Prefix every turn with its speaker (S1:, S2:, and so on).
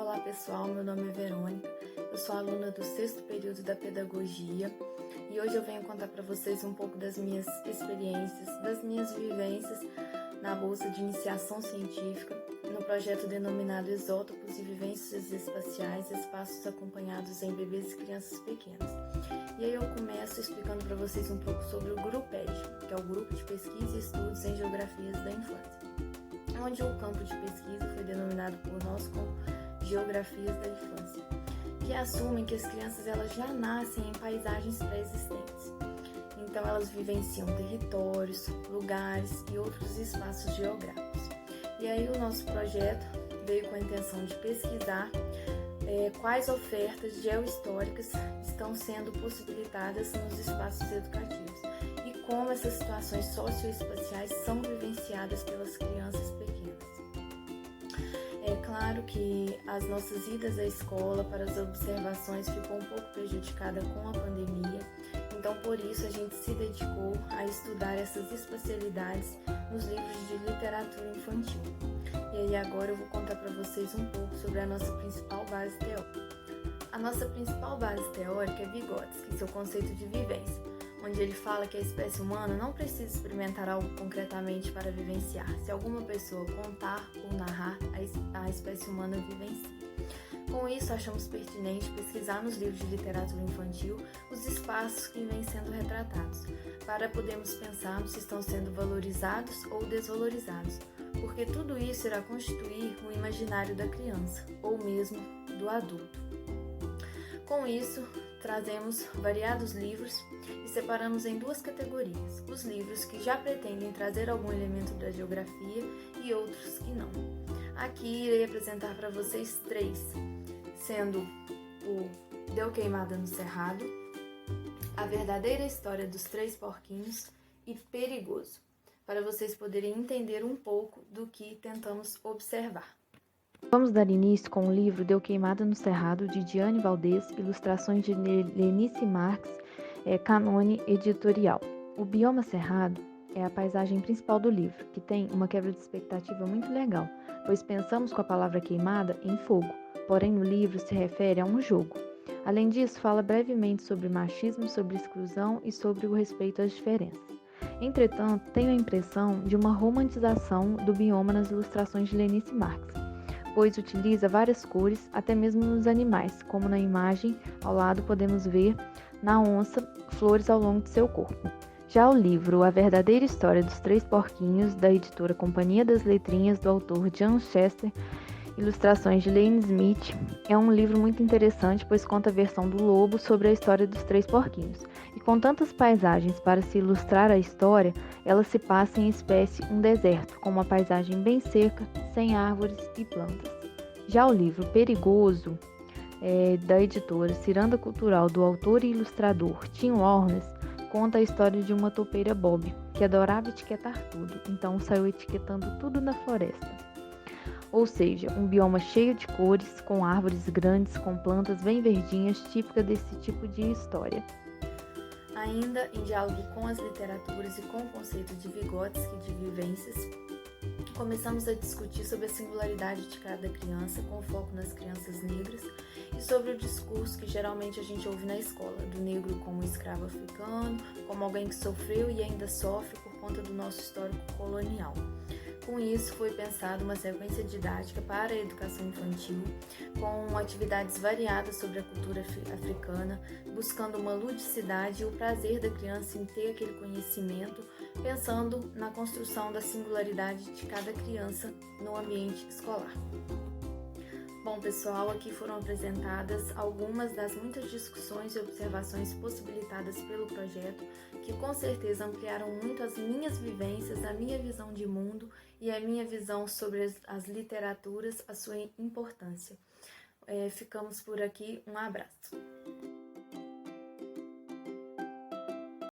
S1: Olá pessoal, meu nome é Verônica, eu sou aluna do 6º período da Pedagogia e hoje eu venho contar para vocês um pouco das minhas experiências, das minhas vivências na Bolsa de Iniciação Científica, no projeto denominado Isótopos e Vivências Espaciais, Espaços Acompanhados em Bebês e Crianças Pequenas. E aí eu começo explicando para vocês um pouco sobre o GRUPED, que é o Grupo de Pesquisa e Estudos em Geografias da Infância, onde o campo de pesquisa foi denominado por nós como Geografias da Infância, que assumem que as crianças elas já nascem em paisagens pré-existentes. Então elas vivenciam territórios, lugares e outros espaços geográficos. E aí o nosso projeto veio com a intenção de pesquisar quais ofertas geohistóricas estão sendo possibilitadas nos espaços educativos e como essas situações socioespaciais são vivenciadas pelas crianças pequenas. É claro que as nossas idas à escola para as observações ficou um pouco prejudicada com a pandemia, então por isso a gente se dedicou a estudar essas espacialidades nos livros de literatura infantil. E aí agora eu vou contar para vocês um pouco sobre a nossa principal base teórica. A nossa principal base teórica é Vygotsky, seu conceito de vivência, onde ele fala que a espécie humana não precisa experimentar algo concretamente para vivenciar. Se alguma pessoa contar ou narrar, a espécie humana vivencia. Com isso, achamos pertinente pesquisar nos livros de literatura infantil os espaços que vêm sendo retratados, para podermos pensar se estão sendo valorizados ou desvalorizados, porque tudo isso irá constituir o imaginário da criança, ou mesmo do adulto. Com isso, trazemos variados livros e separamos em duas categorias: os livros que já pretendem trazer algum elemento da geografia e outros que não. Aqui irei apresentar para vocês três, sendo o Deu Queimada no Cerrado, A Verdadeira História dos Três Porquinhos e Perigoso, para vocês poderem entender um pouco do que tentamos observar.
S2: Vamos dar início com o livro Deu Queimada no Cerrado, de Diane Valdez, ilustrações de Lenice Marques, Canone Editorial. O bioma cerrado é a paisagem principal do livro, que tem uma quebra de expectativa muito legal, pois pensamos com a palavra queimada em fogo, porém no livro se refere a um jogo. Além disso, fala brevemente sobre machismo, sobre exclusão e sobre o respeito às diferenças. Entretanto, tenho a impressão de uma romantização do bioma nas ilustrações de Lenice Marques, pois utiliza várias cores, até mesmo nos animais, como na imagem ao lado podemos ver na onça flores ao longo de seu corpo. Já o livro A Verdadeira História dos Três Porquinhos, da editora Companhia das Letrinhas, do autor Jan Chester, ilustrações de Lane Smith, é um livro muito interessante, pois conta a versão do lobo sobre a história dos três porquinhos. E com tantas paisagens para se ilustrar a história, ela se passa em espécie um deserto, com uma paisagem bem seca, sem árvores e plantas. Já o livro Perigoso, da editora Ciranda Cultural, do autor e ilustrador Tim Warnes, conta a história de uma topeira Bob, que adorava etiquetar tudo, então saiu etiquetando tudo na floresta. Ou seja, um bioma cheio de cores, com árvores grandes, com plantas bem verdinhas, típica desse tipo de história.
S1: Ainda em diálogo com as literaturas e com o conceito de Vygotsky de vivências, começamos a discutir sobre a singularidade de cada criança, com foco nas crianças negras, e sobre o discurso que geralmente a gente ouve na escola, do negro como escravo africano, como alguém que sofreu e ainda sofre por conta do nosso histórico colonial. Com isso, foi pensada uma sequência didática para a educação infantil, com atividades variadas sobre a cultura africana, buscando uma ludicidade e o prazer da criança em ter aquele conhecimento, pensando na construção da singularidade de cada criança no ambiente escolar. Bom, pessoal, aqui foram apresentadas algumas das muitas discussões e observações possibilitadas pelo projeto, que com certeza ampliaram muito as minhas vivências, a minha visão de mundo e a minha visão sobre as literaturas, a sua importância. Ficamos por aqui, um abraço.